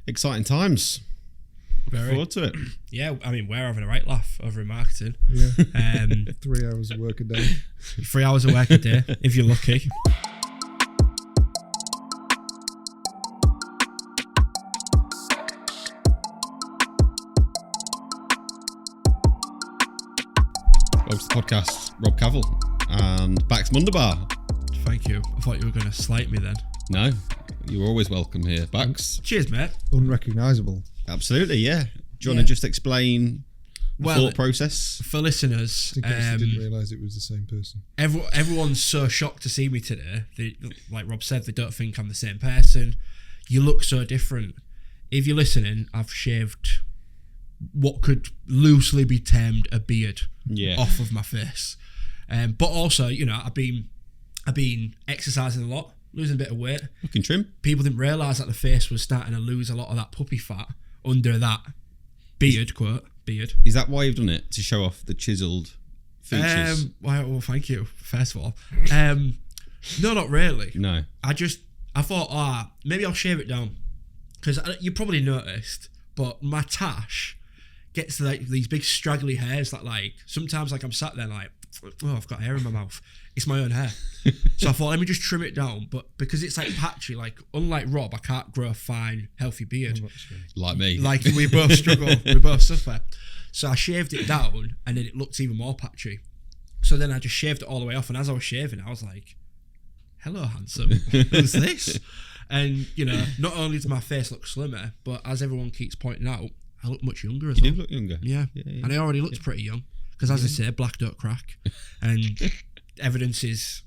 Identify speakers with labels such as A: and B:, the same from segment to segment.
A: Exciting times.
B: Very.
A: Forward to it.
B: Yeah, I mean, we're having a right laugh over in marketing.
C: Yeah. 3 hours of work a day.
B: 3 hours of work a day, if you're lucky.
A: Welcome to the podcast, Rob Cavill and Bax Munderbar.
B: Thank you. I thought you were going to slight me then.
A: No, you're always welcome here, Bax.
B: Cheers, mate.
C: Unrecognisable.
A: Absolutely, yeah. Do you want to just explain the thought process?
B: For listeners,
C: In case you didn't realise it was the same person.
B: Everyone's so shocked to see me today. They, like Rob said, they don't think I'm the same person. You look so different. If you're listening, I've shaved what could loosely be termed a beard off of my face. But also, you know, I've been exercising a lot, losing a bit of weight.
A: Looking trim.
B: People didn't realise that the face was starting to lose a lot of that puppy fat under that beard.
A: Is that why you've done it? To show off the chiselled features?
B: Well, thank you, first of all. No, not really.
A: No.
B: I thought, maybe I'll shave it down. Because you probably noticed, but my tash gets like these big straggly hairs that like, sometimes like I'm sat there like, oh, I've got hair in my mouth. It's my own hair. So I thought, let me just trim it down. But because it's like patchy, like unlike Rob, I can't grow a fine, healthy beard.
A: Like me.
B: Like we both struggle, we both suffer. So I shaved it down and then it looked even more patchy. So then I just shaved it all the way off. And as I was shaving, I was like, hello, handsome. Who's this? And, you know, not only does my face look slimmer, but as everyone keeps pointing out, I look much younger as well.
A: You do look younger.
B: Yeah. And I already looked pretty young. Because as I say, black don't crack. And evidence is,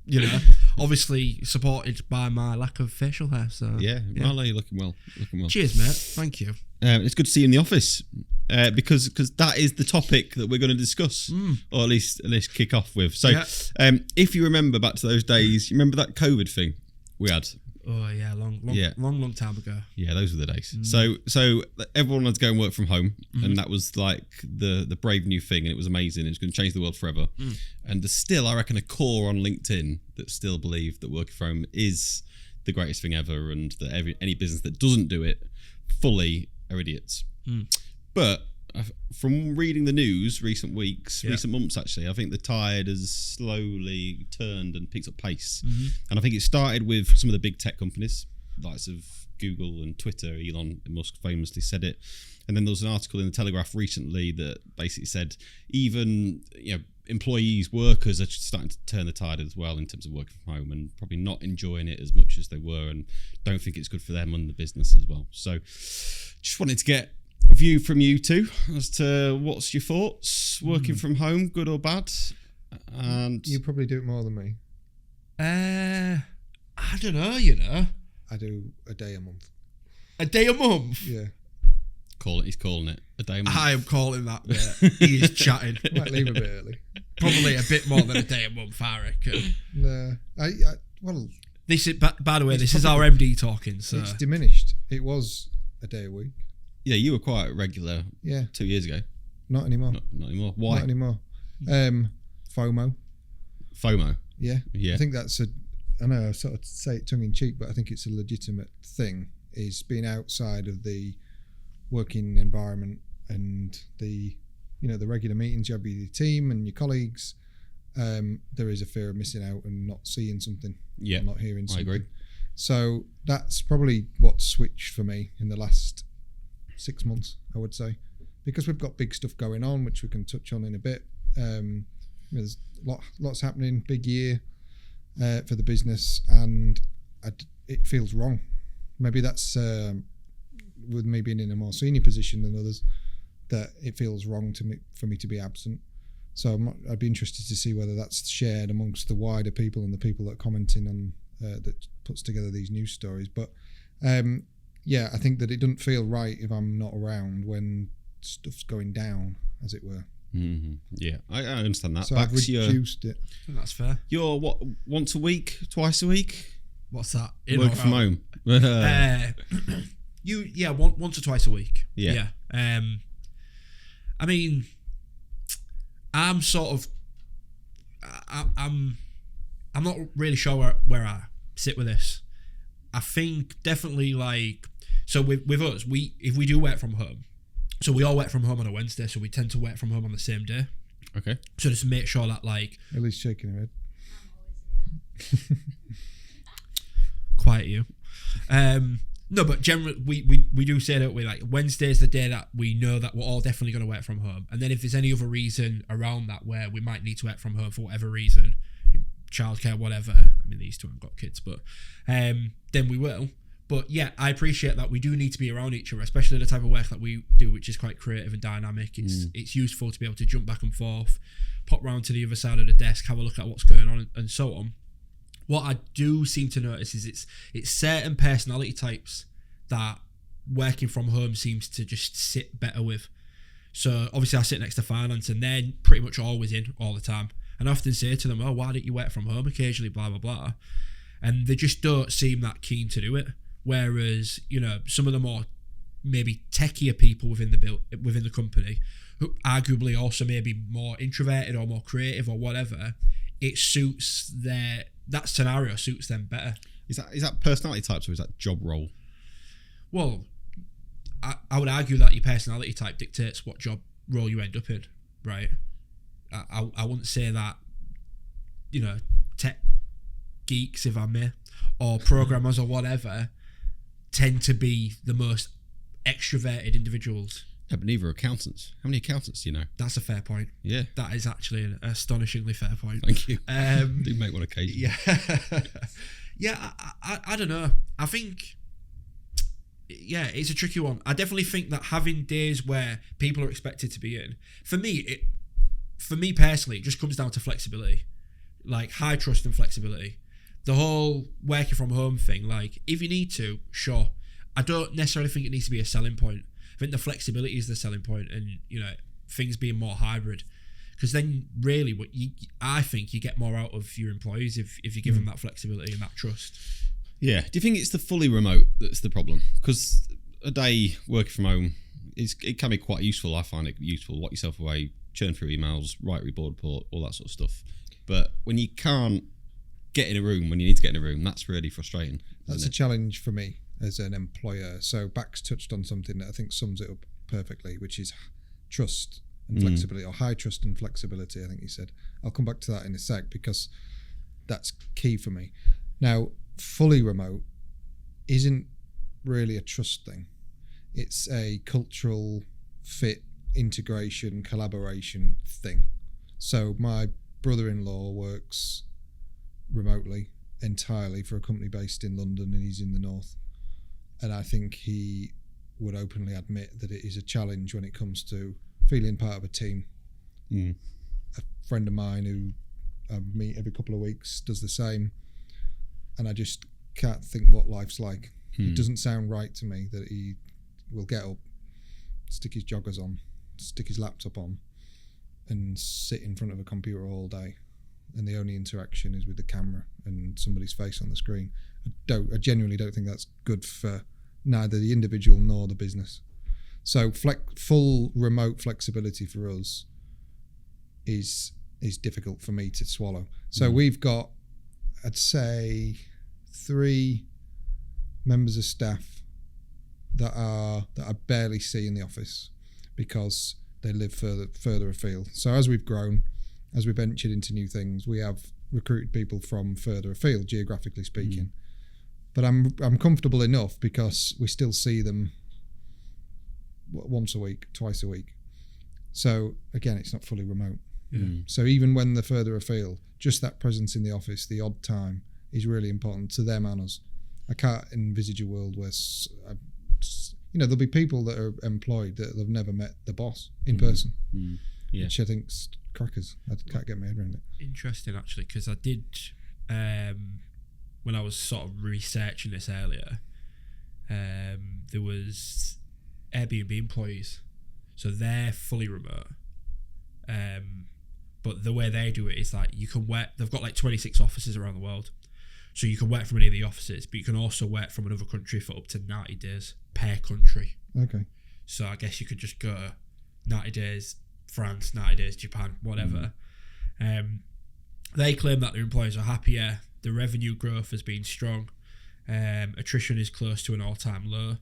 B: you know, obviously supported by my lack of facial hair. So
A: Yeah. Well, you're looking well.
B: Cheers, mate. Thank you.
A: It's good to see you in the office because that is the topic that we're going to discuss, or at least kick off with. So, if you remember back to those days, you remember that COVID thing we had?
B: Oh yeah, long time ago.
A: Yeah, those were the days. So everyone had to go and work from home, and that was like the brave new thing, and it was amazing. It was going to change the world forever. And there's still, I reckon, a core on LinkedIn that still believe that working from home is the greatest thing ever, and that any business that doesn't do it fully are idiots. But from reading the news recent months actually, I think the tide has slowly turned and picked up pace. And I think it started with some of the big tech companies, likes of Google and Twitter. Elon Musk famously said it. And then there was an article in the Telegraph recently that basically said even, you know, employees, workers are starting to turn the tide as well in terms of working from home and probably not enjoying it as much as they were, and don't think it's good for them and the business as well. So just wanted to get a view from you two as to what's your thoughts working from home, good or bad. And
C: You probably do it more than me.
B: I don't know, you know.
C: I do a day a month.
B: A day a month?
C: Yeah.
A: he's calling it a day a month.
B: I am calling that, mate. He is chatting.
C: Might leave a bit early.
B: Probably a bit more than a day a month, I reckon.
C: No. Well,
B: this is, by the way, this is our MD talking, so
C: it's diminished. It was a day a week.
A: Yeah, you were quite regular 2 years ago.
C: Not anymore.
A: Not anymore. Why?
C: Not anymore. FOMO.
A: FOMO?
C: Yeah.
A: Yeah.
C: I think that's I know I sort of say it tongue in cheek, but I think it's a legitimate thing, is being outside of the working environment and the regular meetings you have with your team and your colleagues. There is a fear of missing out and not seeing something, or not hearing something. I agree. So that's probably what switched for me in the last 6 months, I would say, because we've got big stuff going on, which we can touch on in a bit. There's lots happening, big year for the business, and it feels wrong. Maybe that's with me being in a more senior position than others, that it feels wrong for me to be absent. So I'd be interested to see whether that's shared amongst the wider people and the people that are commenting on that puts together these news stories. But I think that it doesn't feel right if I'm not around when stuff's going down, as it were.
A: Mm-hmm. Yeah, I understand that.
C: So I've reduced it.
B: I think that's fair.
A: You're what, once a week, twice a week?
B: What's that?
A: Work from home.
B: Once or twice a week.
A: Yeah.
B: I mean, I'm sort of, I'm not really sure where I sit with this. I think definitely, like, So with us, if we do work from home, so we all work from home on a Wednesday, so we tend to work from home on the same day.
A: Okay.
B: So just make sure that like
C: At least shaking her head.
B: quiet you. No, but generally we do say that we like Wednesday's the day that we know that we're all definitely going to work from home, and then if there's any other reason around that where we might need to work from home for whatever reason, childcare, whatever. I mean, these two haven't got kids, but then we will. But yeah, I appreciate that we do need to be around each other, especially the type of work that we do, which is quite creative and dynamic. It's useful to be able to jump back and forth, pop round to the other side of the desk, have a look at what's going on, and so on. What I do seem to notice is it's certain personality types that working from home seems to just sit better with. So obviously I sit next to finance, and they're pretty much always in all the time. And I often say to them, "Oh, why don't you work from home occasionally?" Blah blah blah, and they just don't seem that keen to do it. Whereas, you know, some of the more maybe techier people within the company, who arguably also maybe more introverted or more creative or whatever, it suits that scenario suits them better.
A: Is that personality types or is that job role?
B: Well, I would argue that your personality type dictates what job role you end up in, right? I wouldn't say that, you know, tech geeks, if I may, or programmers or whatever, tend to be the most extroverted individuals.
A: Yeah, but neither are accountants. How many accountants do you know?
B: That's a fair point.
A: Yeah.
B: That is actually an astonishingly fair point.
A: Thank you. Do make one occasion.
B: Yeah. Yeah, I don't know. I think, yeah, it's a tricky one. I definitely think that having days where people are expected to be in, for me personally, it just comes down to flexibility. Like high trust and flexibility. The whole working from home thing, like if you need to, sure. I don't necessarily think it needs to be a selling point. I think the flexibility is the selling point, and you know, things being more hybrid, because then really I think you get more out of your employees if you give them that flexibility and that trust.
A: Yeah. Do you think it's the fully remote that's the problem? Because a day working from home it can be quite useful. I find it useful. Lock yourself away, churn through emails, write a board report, all that sort of stuff. But when you can't get in a room when you need to get in a room, that's really frustrating.
C: That's a challenge for me as an employer. So Bax touched on something that I think sums it up perfectly, which is trust and flexibility, or high trust and flexibility, I think he said. I'll come back to that in a sec because that's key for me. Now, fully remote isn't really a trust thing. It's a cultural fit, integration, collaboration thing. So my brother-in-law works remotely entirely for a company based in London, and he's in the north, and I think he would openly admit that it is a challenge when it comes to feeling part of a team. A friend of mine who I meet every couple of weeks does the same, and I just can't think what life's like. It doesn't sound right to me that he will get up, stick his joggers on, stick his laptop on, and sit in front of a computer all day, and the only interaction is with the camera and somebody's face on the screen. I genuinely don't think that's good for neither the individual nor the business. So full remote flexibility for us is difficult for me to swallow. So we've got, I'd say, 3 members of staff that I barely see in the office because they live further afield. So as we've grown, as we've ventured into new things, we have recruited people from further afield, geographically speaking. But I'm comfortable enough because we still see them once a week, twice a week. So again, it's not fully remote. So even when they're further afield, just that presence in the office, the odd time, is really important to them and us. I can't envisage a world where, there'll be people that are employed that have never met the boss in person, which I think's crackers. I can't get my head around it.
B: Interesting, actually, because I did, when I was sort of researching this earlier, there was Airbnb employees, so they're fully remote. But the way they do it is like you can work. They've got like 26 offices around the world, so you can work from any of the offices, but you can also work from another country for up to 90 days per country.
C: Okay.
B: So I guess you could just go 90 days France, 90 days Japan, whatever. They claim that their employees are happier. The revenue growth has been strong. Attrition is close to an all-time low.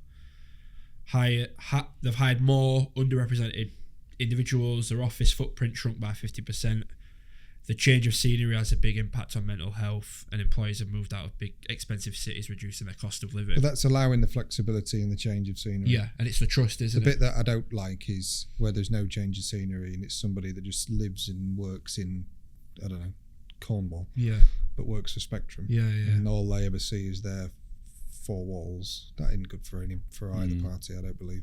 B: they've hired more underrepresented individuals. Their office footprint shrunk by 50%. The change of scenery has a big impact on mental health, and employees have moved out of big, expensive cities, reducing their cost of living.
C: But that's allowing the flexibility and the change of scenery.
B: Yeah, and it's the trust, isn't
C: The
B: it?
C: bit that I don't like is where there's no change of scenery and it's somebody that just lives and works in, I don't know, Cornwall,
B: Yeah,
C: but works for Spectrum.
B: yeah.
C: And all they ever see is their four walls. That isn't good for either party, I don't believe.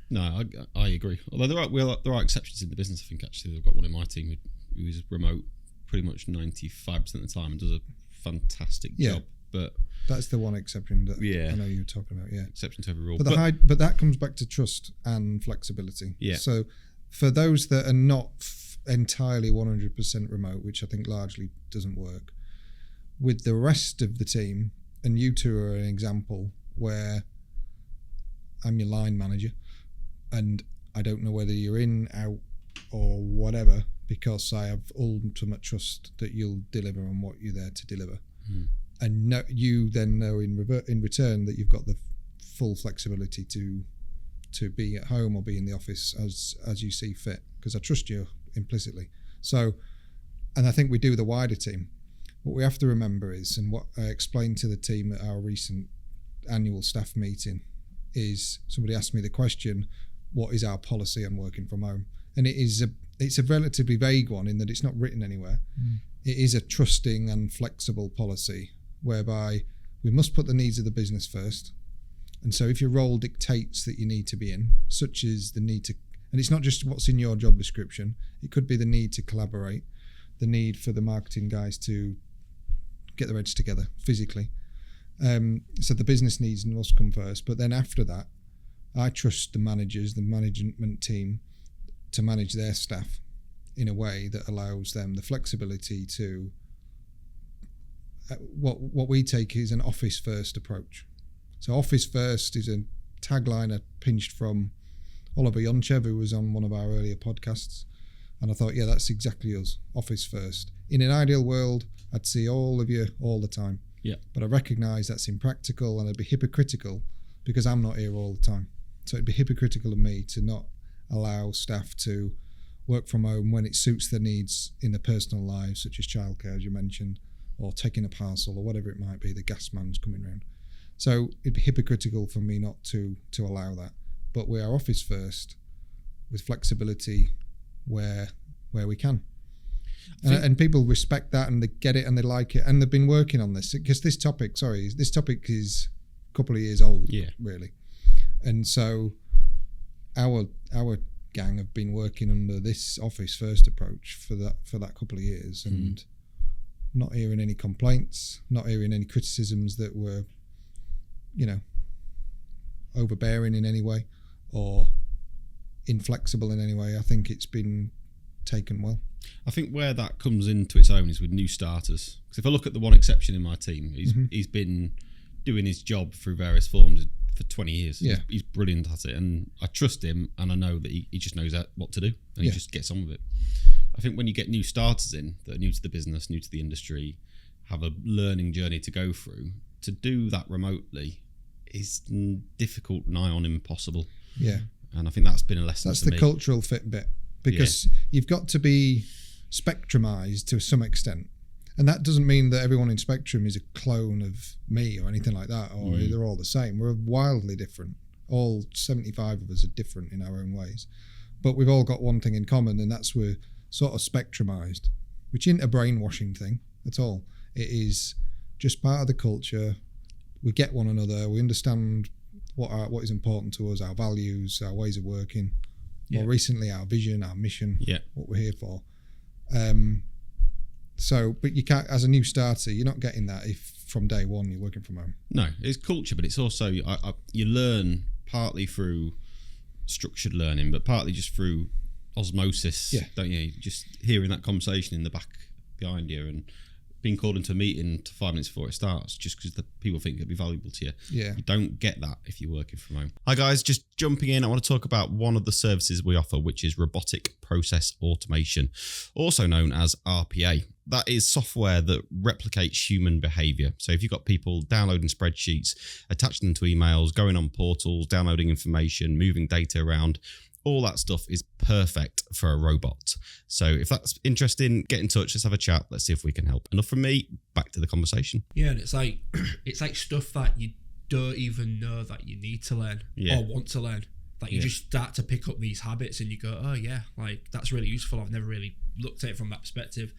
A: No, I agree. Although there are exceptions in the business. I think actually I've got one in my team who is remote pretty much 95% of the time and does a fantastic job. But
C: that's the one exception that
A: I
C: know you were talking about. Yeah,
A: exception to every rule.
C: But that comes back to trust and flexibility.
A: Yeah.
C: So for those that are not entirely 100% remote, which I think largely doesn't work, with the rest of the team, and you two are an example where I'm your line manager and I don't know whether you're in, out or whatever, because I have ultimate trust that you'll deliver on what you're there to deliver. And you then know in return that you've got the full flexibility to be at home or be in the office as you see fit, because I trust you implicitly. So, and I think we do the wider team. What we have to remember is, and what I explained to the team at our recent annual staff meeting, is somebody asked me the question, what is our policy on working from home? And it's a relatively vague one in that it's not written anywhere. It is a trusting and flexible policy whereby we must put the needs of the business first. And so if your role dictates that you need to be in, such as the need to, and it's not just what's in your job description, it could be the need to collaborate, the need for the marketing guys to get their heads together physically. So the business needs must come first. But then after that, I trust the managers, the management team, to manage their staff in a way that allows them the flexibility to what we take is an office first approach. So office first is a tagline I pinched from Oliver Yonchev, who was on one of our earlier podcasts, and I thought, yeah, that's exactly us, office first. In an ideal world, I'd see all of you all the time, but I recognise that's impractical, and it'd be hypocritical because I'm not here all the time. So it'd be hypocritical of me to not allow staff to work from home when it suits their needs in their personal lives, such as childcare, as you mentioned, or taking a parcel or whatever it might be, the gas man's coming round. So it'd be hypocritical for me not to allow that. But we are office first with flexibility where we can. And people respect that and they get it and they like it. And they've been working on this because this topic is a couple of years old, really. And so our gang have been working under this office first approach for that couple of years, and not hearing any complaints, not hearing any criticisms that were, overbearing in any way or inflexible in any way. I think it's been taken well.
A: I think where that comes into its own is with new starters. Because if I look at the one exception in my team, he's been doing his job through various forms for 20 years.
C: Yeah.
A: He's brilliant at it, and I trust him, and I know that he just knows what to do, and he just gets on with it. I think when you get new starters in that are new to the business, new to the industry, have a learning journey to go through, to do that remotely is difficult, nigh on impossible.
C: Yeah.
A: And I think that's been a lesson
C: That's
A: for
C: the
A: me.
C: cultural fit bit, because you've got to be spectrumized to some extent. And that doesn't mean that everyone in Spectrum is a clone of me or anything like that, or they're all the same. We're wildly different. All 75 of us are different in our own ways. But we've all got one thing in common, and that's we're sort of spectrumized, which isn't a brainwashing thing at all. It is just part of the culture. We get one another. We understand what is important to us, our values, our ways of working. More recently, our vision, our mission, what we're here for. But you can't, as a new starter, you're not getting that if from day one you're working from home. No,
A: it's culture, but it's also you learn partly through structured learning, but partly just through osmosis. Don't you? Just hearing that conversation in the back behind you and being called into a meeting 5 minutes before it starts, just because the people think it'll be valuable to you. You don't get that if you're working from home. Hi guys, just jumping in, I want to talk about one of the services we offer, which is robotic process automation, also known as RPA. that is software that replicates human behavior. So if you've got people downloading spreadsheets, attaching them to emails, going on portals, downloading information, moving data around, all that stuff is perfect for a robot. So if that's interesting, get in touch. Let's have a chat. Let's see if we can help. Enough from me. Back to the conversation.
B: Yeah, and it's like stuff that you don't even know that you need to learn or want to learn. Like you just start to pick up these habits and you go, oh yeah, like that's really useful. I've never really looked at it from that perspective,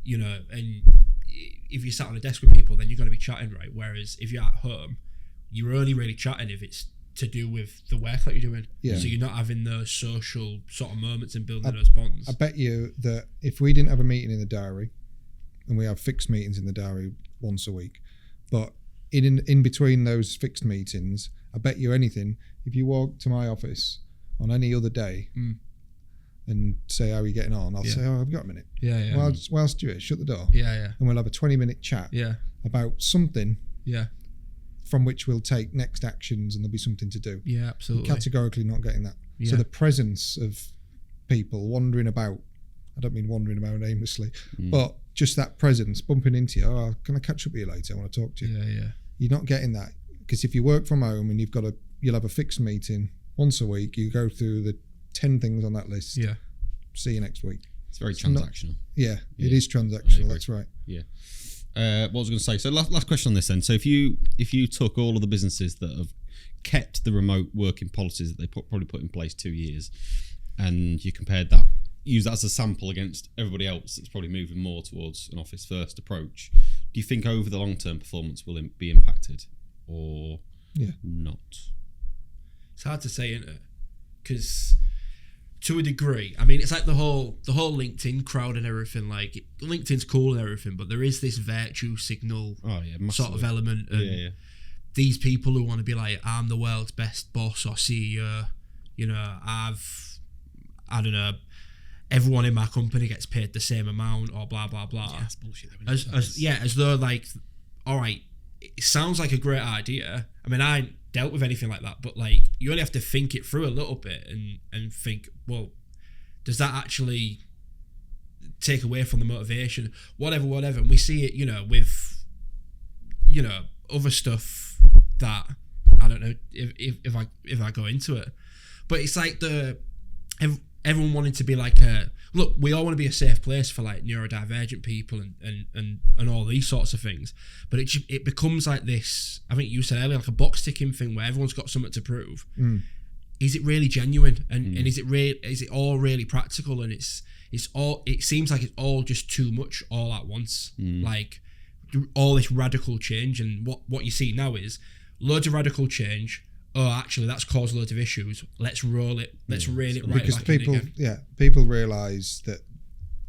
B: you know. And if you sat on a desk with people, then you're going to be chatting, right? Whereas if you're at home, you're only really chatting if it's to do with the work that you're doing. Yeah. So you're not having those social sort of moments and building those bonds.
C: I bet you that if we didn't have a meeting in the diary, and we have fixed meetings in the diary once a week, but in between those fixed meetings, I bet you anything, if you walk to my office on any other day and say, how are you getting on? I'll say, oh, I've got a minute.
B: Yeah.
C: Whilst you're shut the door.
B: Yeah.
C: And we'll have a 20-minute chat about something from which we'll take next actions, and there'll be something to do.
B: Yeah, absolutely.
C: I'm categorically not getting that. Yeah. So the presence of people wandering about, I don't mean wandering about aimlessly, but just that presence, bumping into you, oh, can I catch up with you later? I want to talk to you.
B: Yeah.
C: You're not getting that. Because if you work from home and you'll have a fixed meeting once a week, you go through the 10 things on that list. Yeah. See you next week.
A: It's very transactional.
C: It is transactional. That's right.
A: Yeah. What was I going to say? So last question on this then. So if you took all of the businesses that have kept the remote working policies that they probably put in place 2 years, and you compared that, use that as a sample against everybody else that's probably moving more towards an office first approach, do you think over the long term performance will be impacted or not?
B: It's hard to say, isn't it? Because to a degree, I mean, it's like the whole LinkedIn crowd and everything. Like, LinkedIn's cool and everything, but there is this virtue signal sort of element. And these people who want to be like, I'm the world's best boss or CEO. You know, I don't know, everyone in my company gets paid the same amount or blah blah blah.
A: Yeah, that's bullshit.
B: As though like, all right, it sounds like a great idea. I mean, I dealt with anything like that, but like you only have to think it through a little bit and think, well, does that actually take away from the motivation? Whatever. And we see it, you know, with, you know, other stuff that I don't know if I go into it, but it's like everyone wanted to be like look, we all want to be a safe place for like neurodivergent people and all these sorts of things, but it becomes like this, I think you said earlier, like a box ticking thing where everyone's got something to prove. Is it really genuine and is it all really practical? And it seems like it's all just too much all at once, like all this radical change. And what you see now is loads of radical change. Oh, actually, that's caused loads of issues. Let's roll it. Let's reel it right
C: because
B: back in again.
C: People realise that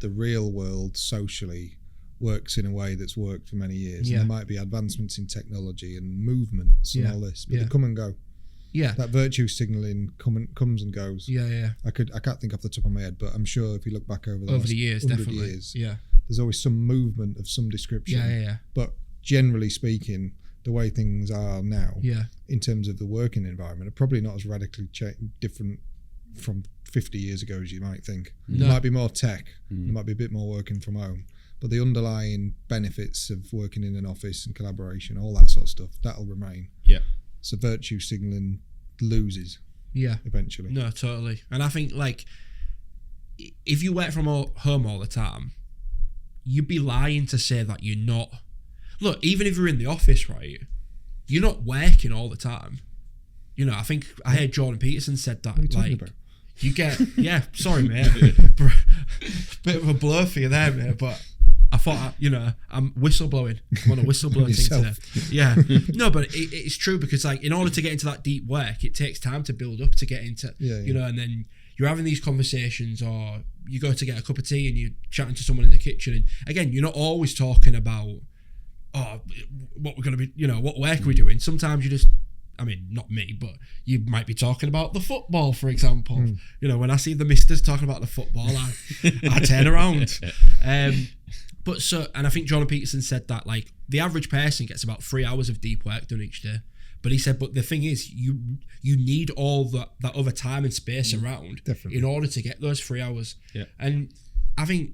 C: the real world socially works in a way that's worked for many years. And there might be advancements in technology and movements and all this, but they come and go. Yeah, that virtue signalling comes and goes.
B: Yeah.
C: I can't think off the top of my head, but I'm sure if you look back over the
B: years, definitely.
C: There's always some movement of some description.
B: Yeah.
C: But generally speaking, the way things are now, in terms of the working environment, are probably not as radically different from 50 years ago as you might think. There might be more tech, there might be a bit more working from home, but the underlying benefits of working in an office and collaboration, all that sort of stuff, that'll remain.
A: Yeah.
C: So virtue signalling loses. Yeah. Eventually.
B: No, totally. And I think like if you work from home all the time, you'd be lying to say that you're not. Look, even if you're in the office, right, you're not working all the time. You know, I think I heard Jordan Peterson said that.
C: What are you talking about?
B: You get, sorry, mate. Bit of a blur for you there, mate, but I thought, I'm whistleblowing. I'm on a whistleblowing thing today. Yeah. No, but it's true because, like, in order to get into that deep work, it takes time to build up to get into, you know, and then you're having these conversations or you go to get a cup of tea and you're chatting to someone in the kitchen. And again, you're not always talking about, what we're going to be, what work we're doing. Sometimes you just, I mean, not me, but you might be talking about the football, for example. You know, when I see the misters talking about the football, I turn around. And I think Jordan Peterson said that, like, the average person gets about 3 hours of deep work done each day. But he said, but the thing is, you need all that other time and space around in order to get those 3 hours.
A: Yeah.
B: And I think,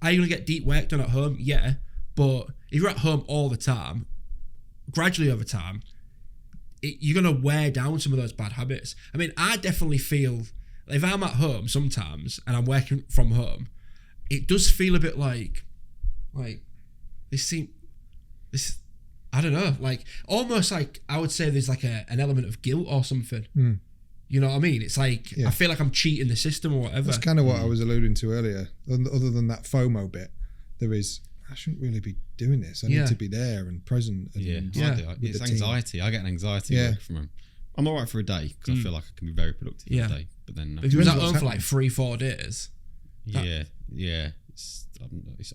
B: are you going to get deep work done at home? Yeah. But if you're at home all the time, gradually over time, you're going to wear down some of those bad habits. I mean, I definitely feel, if I'm at home sometimes and I'm working from home, it does feel a bit like this, I don't know, like almost like I would say there's like an element of guilt or something. You know what I mean? It's like, I feel like I'm cheating the system or whatever.
C: That's kind of what I was alluding to earlier. Other than that FOMO bit, there is, I shouldn't really be doing this. I need to be there and present. And
A: It's anxiety. I get an anxiety work from home. I'm all right for a day because I feel like I can be very productive in a day. But then
B: if you was at home for like 3-4 days.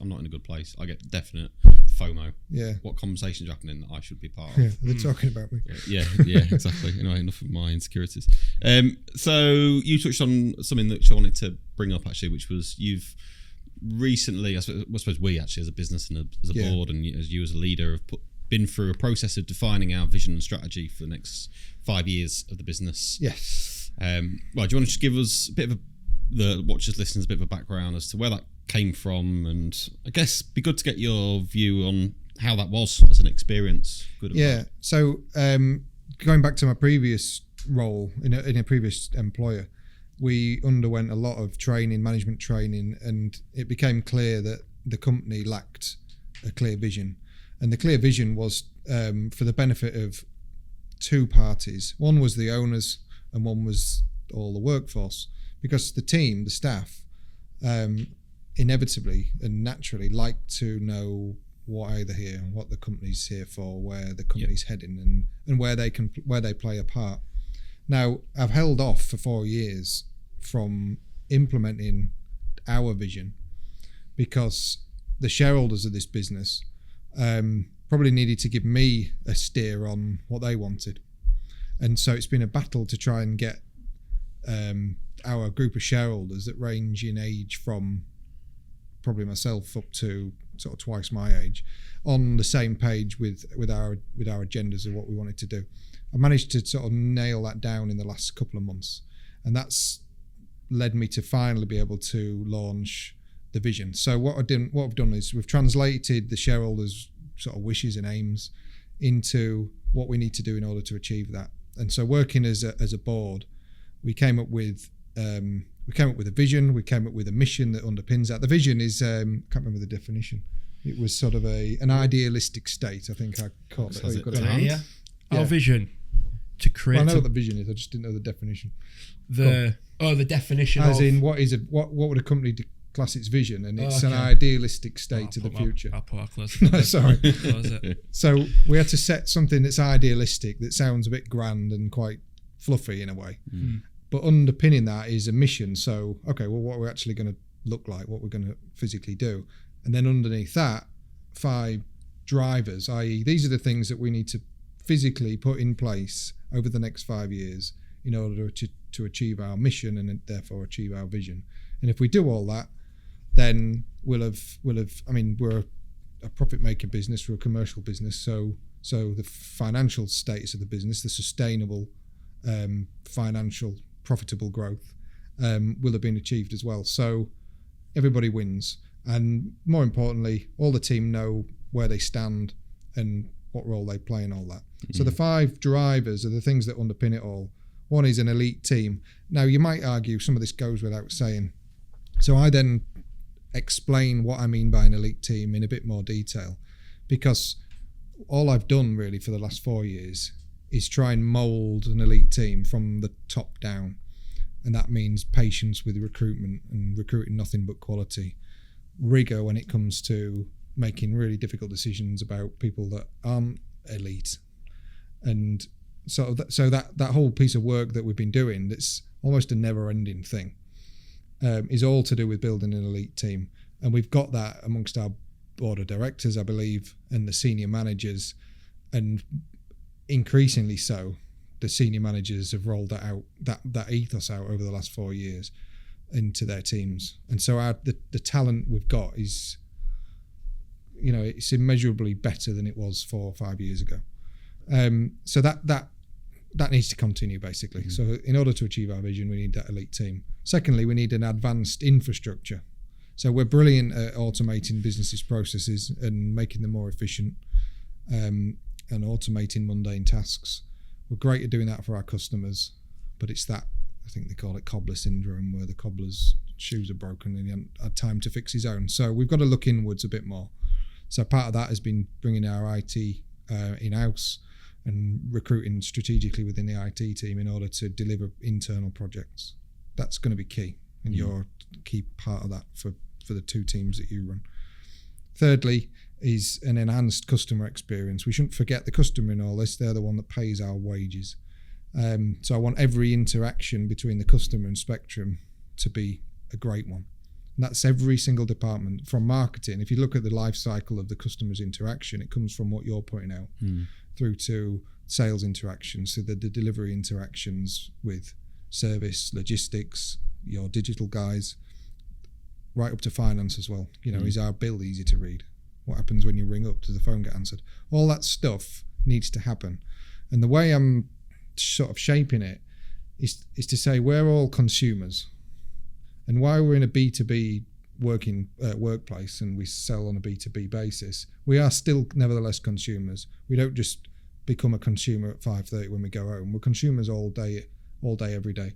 A: I'm not in a good place. I get definite FOMO.
C: Yeah.
A: What conversations are happening that I should be part of?
C: Yeah, they're talking about me.
A: Yeah, exactly. Anyway, enough of my insecurities. So you touched on something that I wanted to bring up actually, which was you've recently, I suppose we actually as a business and as a board and as you as a leader have been through a process of defining our vision and strategy for the next 5 years of the business.
C: Yes.
A: Well, do you want to just give us a bit of the watchers, listeners, a bit of a background as to where that came from, and I guess be good to get your view on how that was as an experience. Good. Bad.
C: So going back to my previous role in a previous employer, we underwent a lot of training, management training, and it became clear that the company lacked a clear vision. And the clear vision was for the benefit of two parties. One was the owners and one was all the workforce, because the team, the staff, inevitably and naturally like to know why they're here, what the company's here for, where the company's heading, and where they play a part. Now, I've held off for 4 years from implementing our vision because the shareholders of this business probably needed to give me a steer on what they wanted. And so it's been a battle to try and get our group of shareholders that range in age from probably myself up to sort of twice my age on the same page with our agendas of what we wanted to do. I managed to sort of nail that down in the last couple of months, and that's led me to finally be able to launch the vision. So what I've done is we've translated the shareholders' sort of wishes and aims into what we need to do in order to achieve that. And so working as a board, we came up with a vision. We came up with a mission that underpins that. The vision is I can't remember the definition. It was sort of an idealistic state. I think I caught it.
B: Our vision to create.
C: Well, I know what the vision is. I just didn't know the definition.
B: The definition.
C: As in, what would a company class its vision? And it's an idealistic state of the future.
B: I'll put our closer.
C: No, sorry. So we had to set something that's idealistic, that sounds a bit grand and quite fluffy in a way. But underpinning that is a mission. So, okay, well, what are we actually going to look like? What we're going to physically do? And then underneath that, 5 drivers, i.e. these are the things that we need to physically put in place over the next 5 years in order to achieve our mission and therefore achieve our vision. And if we do all that, then we'll have. I mean, we're a profit-making business, we're a commercial business, so the financial status of the business, the sustainable financial profitable growth will have been achieved as well. So everybody wins, and more importantly, all the team know where they stand and what role they play in all that. So the 5 drivers are the things that underpin it all. One is an elite team. Now, you might argue some of this goes without saying. So I then explain what I mean by an elite team in a bit more detail, because all I've done really for the last 4 years is try and mould an elite team from the top down. And that means patience with recruitment and recruiting nothing but quality, rigor when it comes to making really difficult decisions about people that aren't elite. And so that whole piece of work that we've been doing, that's almost a never-ending thing, is all to do with building an elite team. And we've got that amongst our board of directors, I believe, and the senior managers, and increasingly so, the senior managers have rolled that ethos out over the last 4 years into their teams. And so the talent we've got is, it's immeasurably better than it was 4 or 5 years ago. So that needs to continue, basically. So in order to achieve our vision, we need that elite team. Secondly, we need an advanced infrastructure. So we're brilliant at automating businesses' processes and making them more efficient, and automating mundane tasks. We're great at doing that for our customers, but it's that, I think they call it cobbler syndrome, where the cobbler's shoes are broken and he hasn't had time to fix his own. So we've got to look inwards a bit more. So part of that has been bringing our IT in-house and recruiting strategically within the IT team in order to deliver internal projects. That's going to be key, and you're a key part of that for the two teams that you run. Thirdly is an enhanced customer experience. We shouldn't forget the customer in all this. They're the one that pays our wages. So I want every interaction between the customer and Spectrum to be a great one. And that's every single department from marketing. If you look at the life cycle of the customer's interaction, it comes from what you're putting out through to sales interactions, so the delivery interactions with service, logistics, your digital guys, right up to finance as well. Is our bill easy to read? What happens when you ring up? Does the phone get answered? All that stuff needs to happen. And the way I'm sort of shaping it is to say we're all consumers. And while we're in a B2B workplace and we sell on a B2B basis, we are still nevertheless consumers. We don't just become a consumer at 5:30 when we go home. We're consumers all day, every day.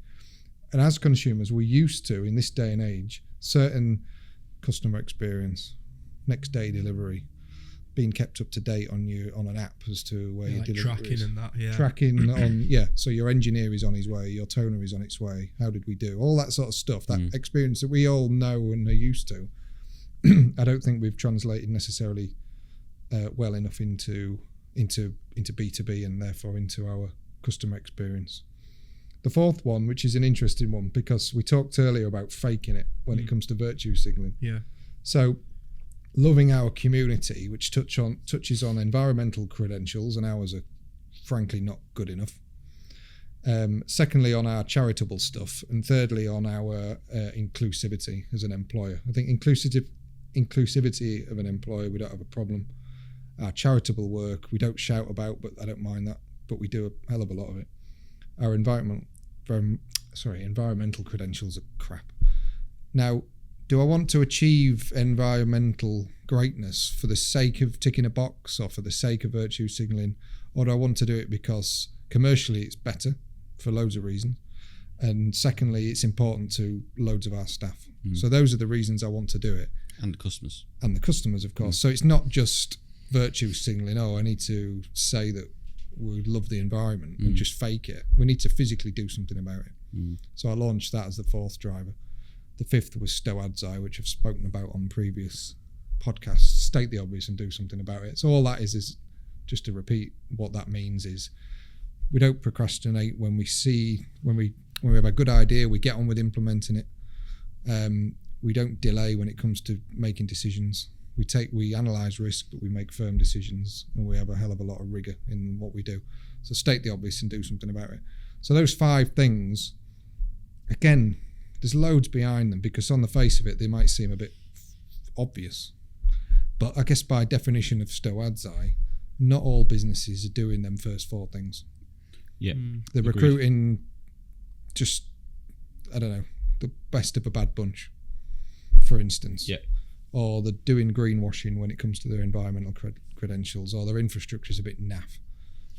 C: And as consumers, we're used to, in this day and age, certain customer experience, next day delivery, being kept up to date on an app as to where your delivery
B: tracking
C: is.
B: And that, yeah.
C: Tracking on, so your engineer is on his way, your toner is on its way, how did we do? All that sort of stuff, that experience that we all know and are used to. I don't think we've translated necessarily well enough into B2B and therefore into our customer experience. The fourth one, which is an interesting one, because we talked earlier about faking it when it comes to virtue signalling.
B: Yeah.
C: So loving our community, which touches on environmental credentials, and ours are frankly not good enough. Secondly, on our charitable stuff, and thirdly, on our inclusivity as an employer. I think inclusivity of an employer, we don't have a problem. Our charitable work, we don't shout about, but I don't mind that, but we do a hell of a lot of it. Our environmental credentials are crap. Now, do I want to achieve environmental greatness for the sake of ticking a box or for the sake of virtue signalling, or do I want to do it because commercially it's better for loads of reasons, and secondly it's important to loads of our staff? So those are the reasons I want to do it.
A: And the customers.
C: And the customers, of course. So it's not just virtue signalling, I need to say that we love the environment and just fake it. We need to physically do something about it. So I launched that as the fourth driver. The fifth was TWT, which I've spoken about on previous podcasts. State the obvious and do something about it. So all that is just to repeat what that means is we don't procrastinate when we have a good idea, we get on with implementing it. We don't delay when it comes to making decisions. We analyse risk, but we make firm decisions, and we have a hell of a lot of rigour in what we do. So state the obvious and do something about it. So those 5 things, again, there's loads behind them, because on the face of it, they might seem a bit obvious. But I guess by definition of TWT, not all businesses are doing them first 4 things.
A: Yeah.
C: They're
A: Agreed.
C: recruiting just, I don't know, the best of a bad bunch, for instance.
A: Yeah.
C: Or they're doing greenwashing when it comes to their environmental credentials, or their infrastructure's a bit naff,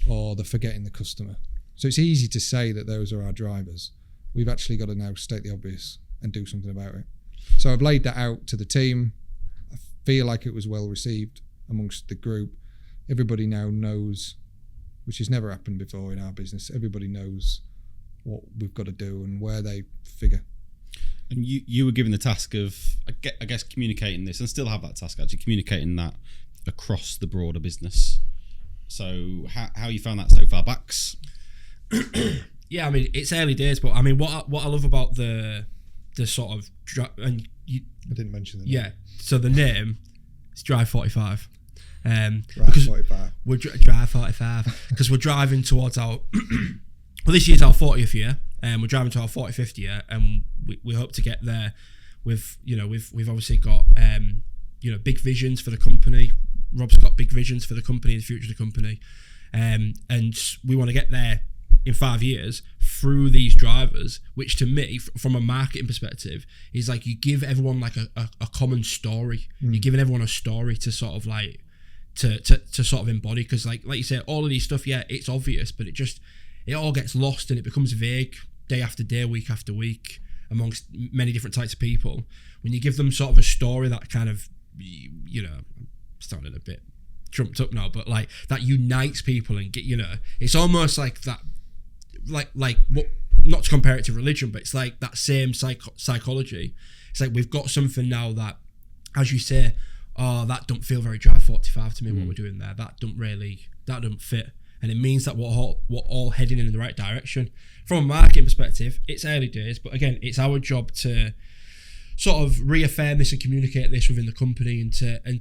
C: or they're forgetting the customer. So it's easy to say that those are our drivers. We've actually got to now state the obvious and do something about it. So I've laid that out to the team. I feel like it was well received amongst the group. Everybody now knows, which has never happened before in our business, everybody knows what we've got to do and where they figure.
A: And you were given the task of, I guess, communicating this, and still have that task, actually, communicating that across the broader business. So how you found that so far? Backs?
B: Yeah, I mean, it's early days, but I mean, what I love about the sort of, I
C: didn't mention that.
B: Yeah, so the name is Drive 45.
C: Drive
B: because
C: 45.
B: We're Drive 45 because we're driving towards our well, this year's our 40th year, and we're driving to our 45th year, and we hope to get there with, we've obviously got big visions for the company. Rob's got big visions for the company, the future of the company, and we want to get there in 5 years through these drivers, which to me, from a marketing perspective, is like you give everyone like a common story. You're giving everyone a story to sort of like to sort of embody, because like you say, all of these stuff, yeah, it's obvious, but it all gets lost and it becomes vague day after day, week after week, amongst many different types of people. When you give them sort of a story that kind of, you know, I'm starting a bit trumped up now, but like that unites people and get, you know, it's almost like that, like what, not to compare it to religion, but it's like that same psychology. It's like we've got something now that, as you say, oh, that don't feel very Drive 45 to me, what we're doing there. That don't fit. And it means that we're all heading in the right direction. From a marketing perspective, it's early days, but again, it's our job to sort of reaffirm this and communicate this within the company, and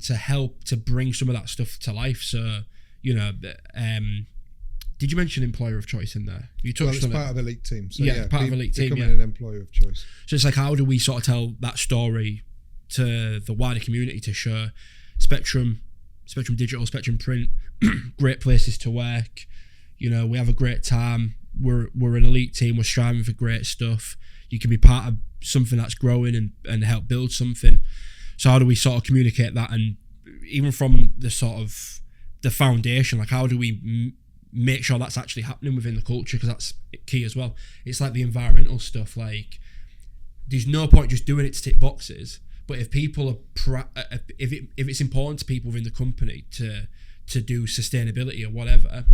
B: to help to bring some of that stuff to life. So, you know, did you mention employer of choice in there? You touched on it.
C: It's part of elite team. So
B: part of elite team.
C: Becoming an employer of choice.
B: So it's like, how do we sort of tell that story to the wider community to show Spectrum Digital, Spectrum Print, great places to work. You know, we have a great time. We're an elite team. We're striving for great stuff. You can be part of something that's growing and help build something. So how do we sort of communicate that? And even from the sort of the foundation, like how do we make sure that's actually happening within the culture? Because that's key as well. It's like the environmental stuff. Like, there's no point just doing it to tick boxes. But if people are, if it's important to people within the company to do sustainability or whatever,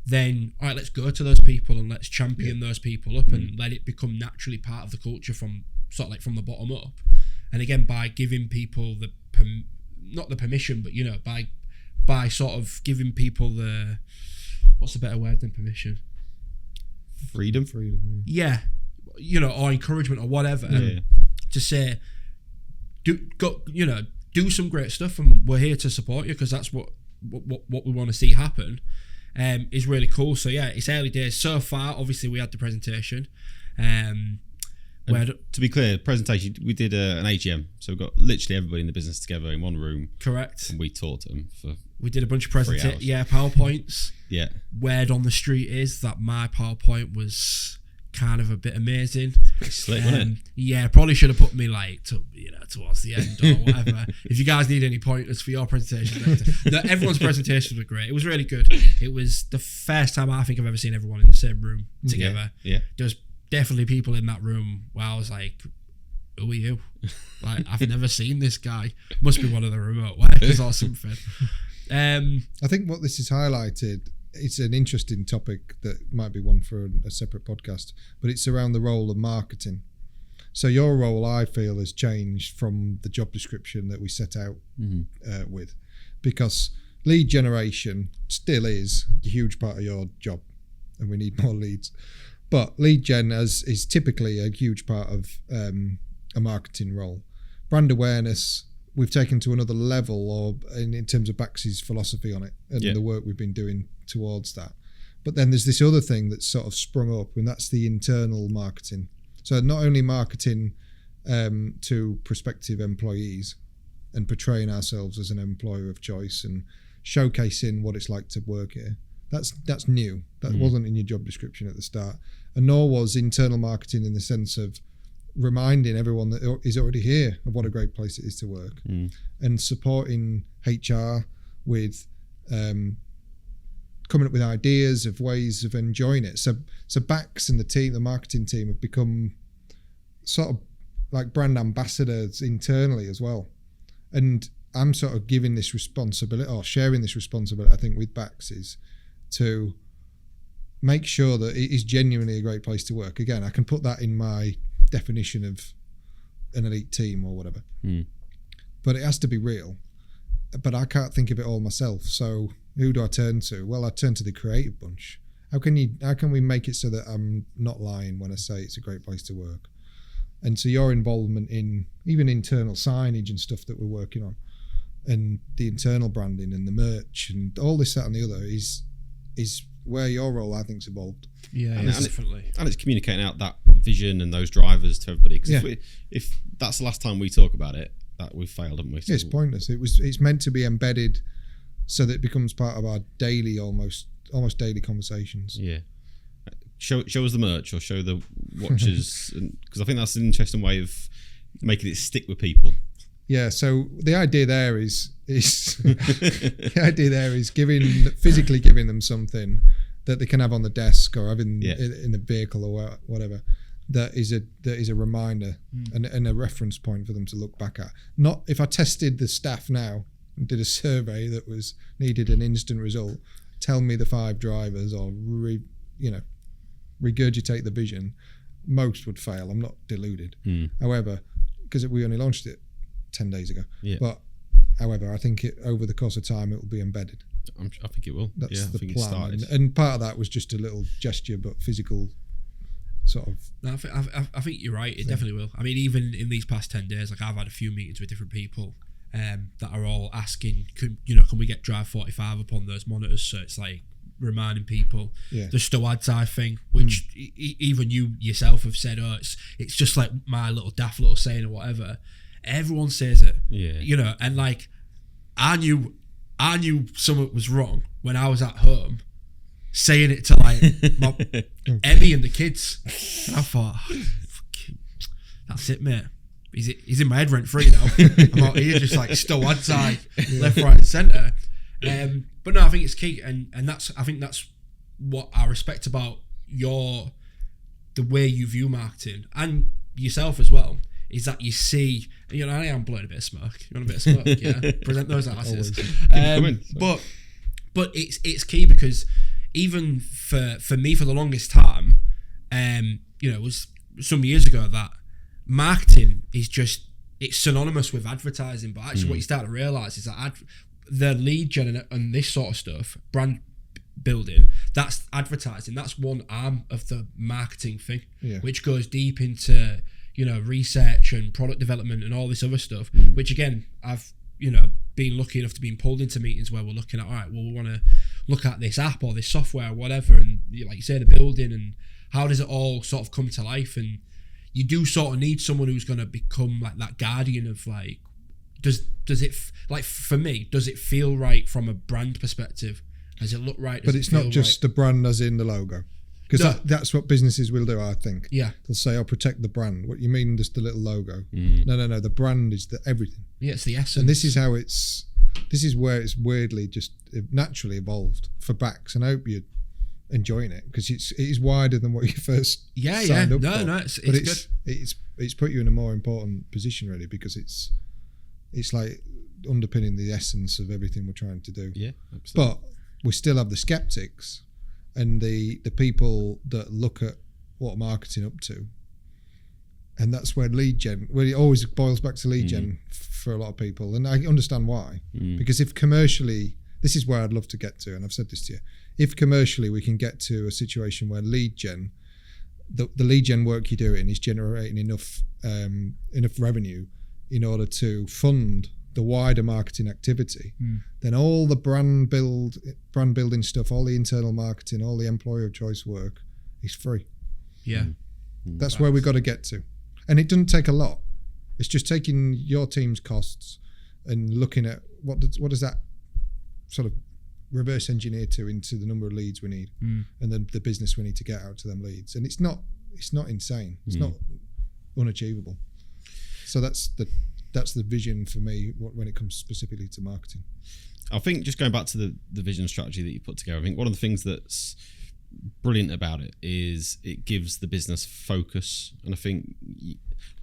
B: then all right, let's go to those people and let's champion those people up and let it become naturally part of the culture from sort of like from the bottom up. And again, by giving people not the permission, but you know, by sort of giving people the, what's a better word than permission?
A: Freedom.
B: Yeah, you know, or encouragement or whatever, to say, do some great stuff, and we're here to support you, because that's what we want to see happen. Is really cool. So yeah, it's early days so far. Obviously, we had the presentation.
A: To be clear, presentation, we did an AGM, so we got literally everybody in the business together in one room.
B: Correct.
A: And we taught them
B: we did a bunch of presentations. Yeah, PowerPoints.
A: Yeah.
B: Word on the street is that my PowerPoint was kind of a bit amazing.
A: Pretty slick, wasn't it?
B: Yeah, probably should have put me like towards the end or whatever. If you guys need any pointers for your presentation, everyone's presentations were great. It was really good. It was the first time I think I've ever seen everyone in the same room together.
A: Yeah.
B: There was definitely people in that room where I was like, who are you? Like, I've never seen this guy. Must be one of the remote workers or something.
C: I think what this has highlighted, it's an interesting topic that might be one for a separate podcast, but it's around the role of marketing. So your role, I feel, has changed from the job description that we set out with, because lead generation still is a huge part of your job, and we need more leads. But lead gen is typically a huge part of a marketing role. Brand awareness, we've taken to another level, or in terms of Bax's philosophy on it and the work we've been doing towards that. But then there's this other thing that's sort of sprung up, and that's the internal marketing. So not only marketing to prospective employees and portraying ourselves as an employer of choice and showcasing what it's like to work here. That's new. That wasn't in your job description at the start. And nor was internal marketing in the sense of reminding everyone that is already here of what a great place it is to work, and supporting HR with coming up with ideas of ways of enjoying it. So Bax and the marketing team have become sort of like brand ambassadors internally as well. And I'm sort of giving this responsibility, or sharing this responsibility, I think, with Bax, is to make sure that it is genuinely a great place to work. Again, I can put that in my definition of an elite team or whatever, but it has to be real. But I can't think of it all myself. So who do I turn to? Well, I turn to the creative bunch. How can we make it so that I'm not lying when I say it's a great place to work? And so your involvement in even internal signage and stuff that we're working on, and the internal branding and the merch and all this, that and the other is where your role, I think, has evolved.
B: Yeah, definitely.
A: And it's communicating out that vision and those drivers to everybody. Because if that's the last time we talk about it, that we've failed, haven't we? So
C: it's pointless. It's meant to be embedded so that it becomes part of our daily, almost daily conversations.
A: Yeah. show us the merch or show the watches, because I think that's an interesting way of making it stick with people.
C: Yeah, so the idea there is the idea there is physically giving them something that they can have on the desk or having in the vehicle or whatever. That is a reminder and a reference point for them to look back at. Not if I tested the staff now and did a survey that needed an instant result, tell me the 5 drivers or regurgitate the vision, most would fail. I'm not deluded. However, because we only launched it 10 days ago, but however, I think over the course of time it will be embedded.
A: I think it will.
C: That's the
A: I think
C: plan, and part of that was just a little gesture, but physical sort of.
B: No, I think you're right. It definitely will. I mean, even in these past 10 days, like I've had a few meetings with different people that are all asking, can we get Drive 45 up on those monitors? So it's like reminding people the STWT thing, which even you yourself have said, it's just like my little daft little saying or whatever. Everyone says it, and like I knew something was wrong when I was at home saying it to like Emmy and the kids. And I thought, that's it, mate. He's in my head rent free now. I'm out here just like STWT left, right, and centre. But no, I think it's key, and I think that's what I respect about the way you view marketing and yourself as well. Is that you see, I am blowing a bit of smoke. You want a bit of smoke? Yeah, present those asses. But it's key because even for me for the longest time, it was some years ago that marketing is just it's synonymous with advertising. But actually, what you start to realise is that the lead gen and this sort of stuff, brand building, that's advertising. That's one arm of the marketing thing, which goes deep into research and product development and all this other stuff, which again, I've, been lucky enough to be pulled into meetings where we're looking at, all right, well, we want to look at this app or this software or whatever. And like you say, the building and how does it all sort of come to life? And you do sort of need someone who's going to become like that guardian of like, does it, like for me, does it feel right from a brand perspective? Does it look right?
C: But it's not just the brand as in the logo. Because that's what businesses will do, I think. Yeah. They'll say, I'll protect the brand. What you mean, just the little logo? No. The brand is everything.
B: Yeah, it's the essence.
C: And this is where it's weirdly just naturally evolved for backs. And I hope you're enjoying it because it is wider than what you first signed up for.
B: No, it's good.
C: It's put you in a more important position, really, because it's like underpinning the essence of everything we're trying to do.
A: Yeah, absolutely.
C: But we still have the skeptics and the people that look at what marketing up to, and that's where lead gen, well, it always boils back to lead gen for a lot of people, and I understand why. Because if commercially, this is where I'd love to get to, and I've said this to you, if commercially we can get to a situation where lead gen, the lead gen work you're doing is generating enough revenue in order to fund the wider marketing activity, then all the brand building stuff, all the internal marketing, all the employer of choice work is free.
B: Yeah.
C: That's where we've got to get to. And it doesn't take a lot. It's just taking your team's costs and looking at what does that sort of reverse engineer to into the number of leads we need and then the business we need to get out to them leads. And it's not insane. It's not unachievable. So that's the vision for me when it comes specifically to marketing.
A: I think just going back to the vision strategy that you put together, I think one of the things that's brilliant about it is it gives the business focus. And I think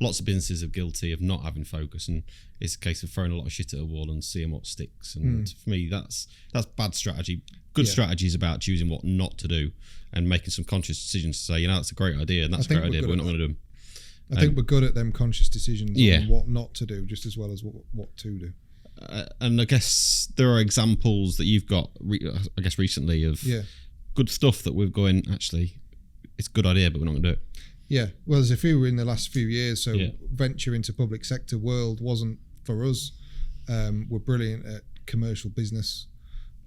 A: lots of businesses are guilty of not having focus, and it's a case of throwing a lot of shit at a wall and seeing what sticks. And for me, that's bad strategy. Good strategy is about choosing what not to do and making some conscious decisions to say, that's a great idea and that's a great idea, but we're not going to do them.
C: I think we're good at them conscious decisions on what not to do, just as well as what to do.
A: And I guess there are examples that you've got, I guess, recently of good stuff that we're going, actually, it's a good idea, but we're not going to do it.
C: Yeah, well, there's a few in the last few years. So venture into public sector world wasn't for us. We're brilliant at commercial business.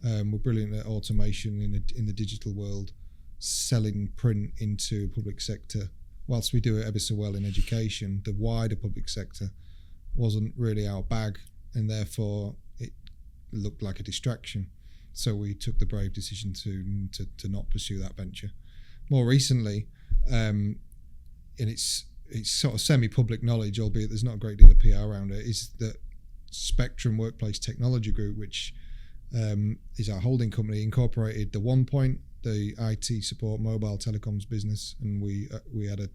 C: We're brilliant at automation in the digital world, selling print into public sector. Whilst we do it ever so well in education, the wider public sector wasn't really our bag, and therefore it looked like a distraction. So we took the brave decision to not pursue that venture. more recently, and it's sort of semi-public knowledge, albeit there's not a great deal of PR around it, is that Spectrum Workplace Technology Group, which is our holding company, incorporated the OnePoint, the IT support mobile telecoms business, and we had a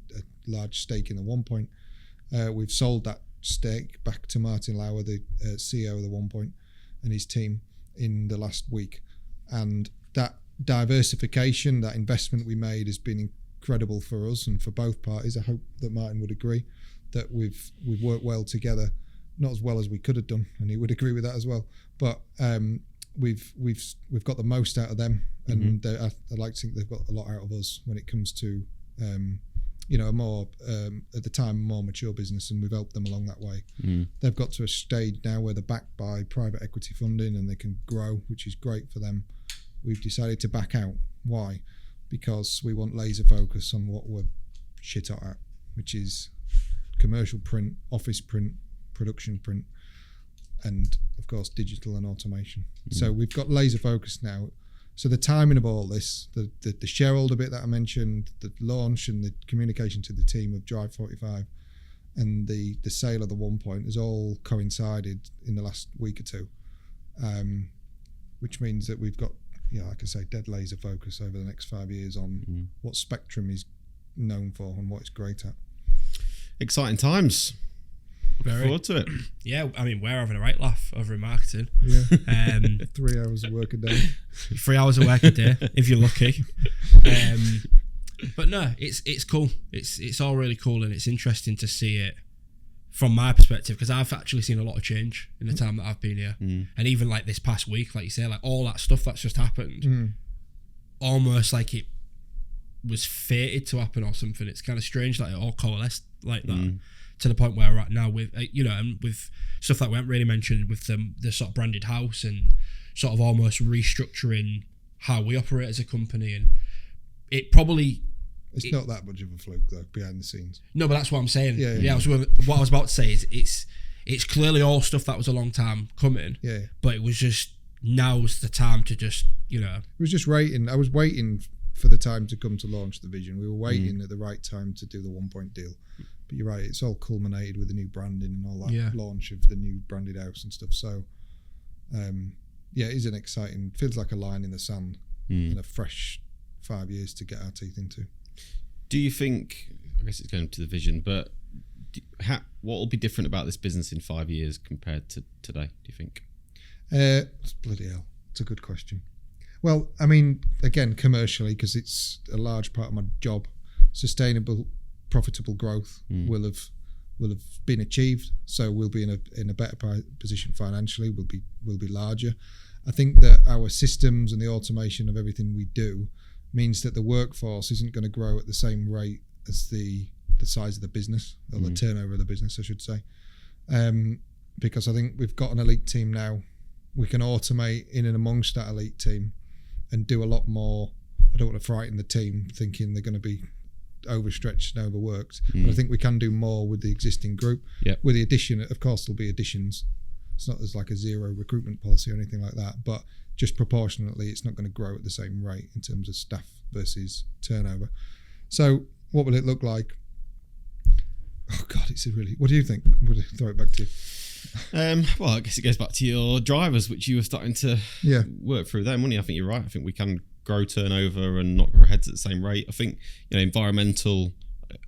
C: large stake in the OnePoint. We've sold that stake back to Martin Lauer, the CEO of the OnePoint, and his team in the last week. And that diversification, that investment we made, has been incredible for us and for both parties. I hope that Martin would agree that we've worked well together, not as well as we could have done, and he would agree with that as well. But we've got the most out of them, and I like to think they've got a lot out of us when it comes to a more at the time more mature business, and we've helped them along that way. They've got to a stage now where they're backed by private equity funding and they can grow, which is great for them. We've decided to back out. Why? Because we want laser focus on what we're shit hot at, which is commercial print, office print, production print, and of course digital and automation. So we've got laser focus now. So the timing of all this, the shareholder bit that I mentioned, the launch and the communication to the team of Drive 45 and the sale of the OnePoint has all coincided in the last week or two, which means that we've got, like I say, dead laser focus over the next 5 years on what Spectrum is known for and what it's great at.
A: Exciting times.
B: Very.
A: Forward to it.
B: Yeah, I mean, we're having a right laugh over in marketing.
C: Yeah. 3 hours of work a day.
B: 3 hours of work a day, if you're lucky. But no, it's cool. It's all really cool, and it's interesting to see it from my perspective, because I've actually seen a lot of change in the time that I've been here. And even like this past week, like you say, like all that stuff that's just happened, almost like it was fated to happen or something. It's kind of strange that it all coalesced like that. To the point where we're at now with, and with stuff that we haven't really mentioned with the sort of branded house and sort of almost restructuring how we operate as a company. And it probably...
C: It's not that much of a fluke, though, behind the scenes.
B: No, but that's what I'm saying.
C: Yeah.
B: What I was about to say is it's clearly all stuff that was a long time coming.
C: Yeah.
B: But it was just, now's the time to just,
C: It was just waiting. I was waiting for the time to come to launch the vision. We were waiting at the right time to do the OnePoint deal. But you're right, it's all culminated with the new branding and all that launch of the new branded house and stuff. So, it is an exciting, feels like a line in the sand and a fresh 5 years to get our teeth into.
A: Do you think, I guess it's going to the vision, but what will be different about this business in 5 years compared to today, do you think?
C: Bloody hell, it's a good question. Well, I mean, again, commercially, because it's a large part of my job, sustainable, profitable growth will have been achieved, so we'll be in a better position financially. We'll be larger. I think that our systems and the automation of everything we do means that the workforce isn't going to grow at the same rate as the size of the business, or the turnover of the business, I should say, because I think we've got an elite team now. We can automate in and amongst that elite team and do a lot more. I don't want to frighten the team thinking they're going to be overstretched and overworked, but I think we can do more with the existing group. With the addition, of course, there'll be additions. It's not as like a zero recruitment policy or anything like that, but just proportionately, it's not going to grow at the same rate in terms of staff versus turnover. So, what will it look like? Oh God, it's a really. What do you think? I'm going to throw it back to you.
A: Well, I guess it goes back to your drivers, which you were starting to work through them, weren't you? I think you're right. I think we can grow turnover and not grow heads at the same rate. I think environmental,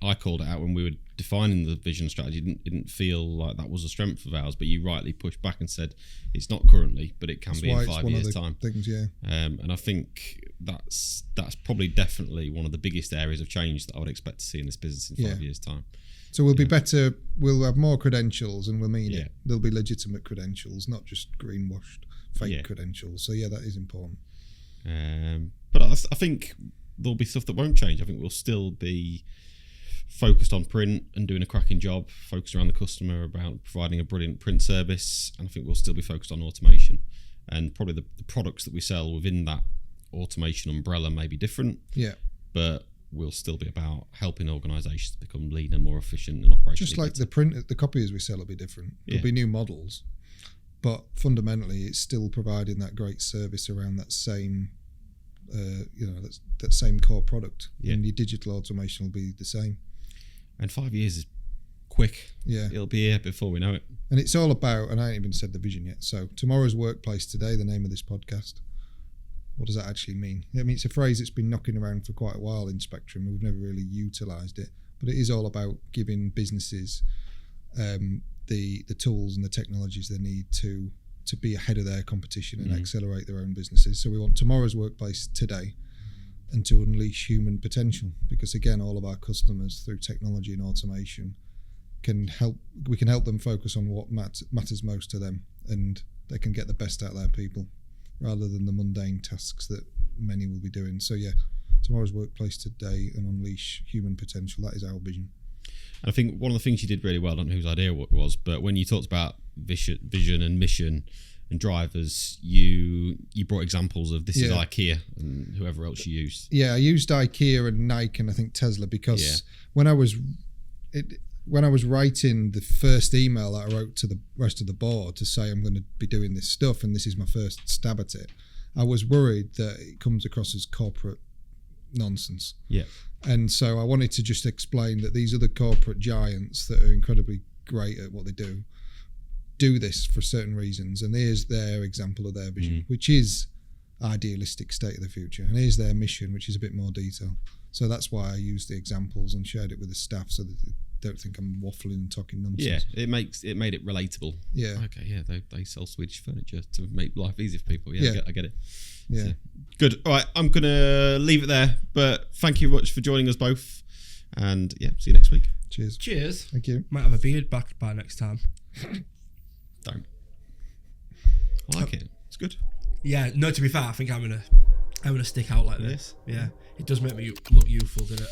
A: I called it out when we were defining the vision strategy. Didn't feel like that was a strength of ours, but you rightly pushed back and said it's not currently, but it can be in 5 years' time.
C: Things,
A: and I think that's probably definitely one of the biggest areas of change that I would expect to see in this business in 5 years' time.
C: So we'll be better. We'll have more credentials, and we'll mean it. There'll be legitimate credentials, not just greenwashed fake credentials. So that is important.
A: But I think there'll be stuff that won't change. I think we'll still be focused on print and doing a cracking job, focused around the customer, about providing a brilliant print service, and I think we'll still be focused on automation. And probably the products that we sell within that automation umbrella may be different, but we'll still be about helping organisations become leaner, more efficient, and operationally
C: just like
A: better.
C: the copies we sell will be different. There'll be new models, but fundamentally it's still providing that great service around that same that same core product.
A: Yeah.
C: And your digital automation will be the same.
A: And 5 years is quick.
C: Yeah.
A: It'll be here before we know it.
C: And it's all about, and I ain't even said the vision yet. So tomorrow's workplace today, the name of this podcast. What does that actually mean? I mean, it's a phrase that's been knocking around for quite a while in Spectrum. We've never really utilised it, but it is all about giving businesses the tools and the technologies they need to be ahead of their competition and accelerate their own businesses. So we want tomorrow's workplace today, and to unleash human potential, because again, all of our customers through technology and automation we can help them focus on what matters most to them, and they can get the best out of their people rather than the mundane tasks that many will be doing. So yeah, tomorrow's workplace today and unleash human potential. That is our vision.
A: And I think one of the things you did really well, I don't know whose idea it was, but when you talked about vision and mission and drivers, you brought examples of this is IKEA and whoever else you used.
C: Yeah, I used IKEA and Nike and I think Tesla because when I was writing the first email that I wrote to the rest of the board to say I'm going to be doing this stuff and this is my first stab at it, I was worried that it comes across as corporate nonsense.
A: Yeah.
C: And so I wanted to just explain that these other corporate giants that are incredibly great at what they do this for certain reasons, and here's their example of their vision, which is idealistic state of the future, and here's their mission, which is a bit more detail. So that's why I used the examples and shared it with the staff so that they don't think I'm waffling and talking nonsense.
A: Yeah, it made it relatable.
C: Yeah.
A: Okay, yeah, they sell Swedish furniture to make life easy for people. Yeah, I get it.
C: Yeah.
A: So, good. All right, I'm going to leave it there, but thank you much for joining us both, and yeah, see you next week.
C: Cheers. Thank you.
B: Might have a beard back by next time.
A: Don't. I like it. It's good.
B: Yeah, no, to be fair, I think I'm gonna stick out like this. Yeah. It does make me look youthful, doesn't it?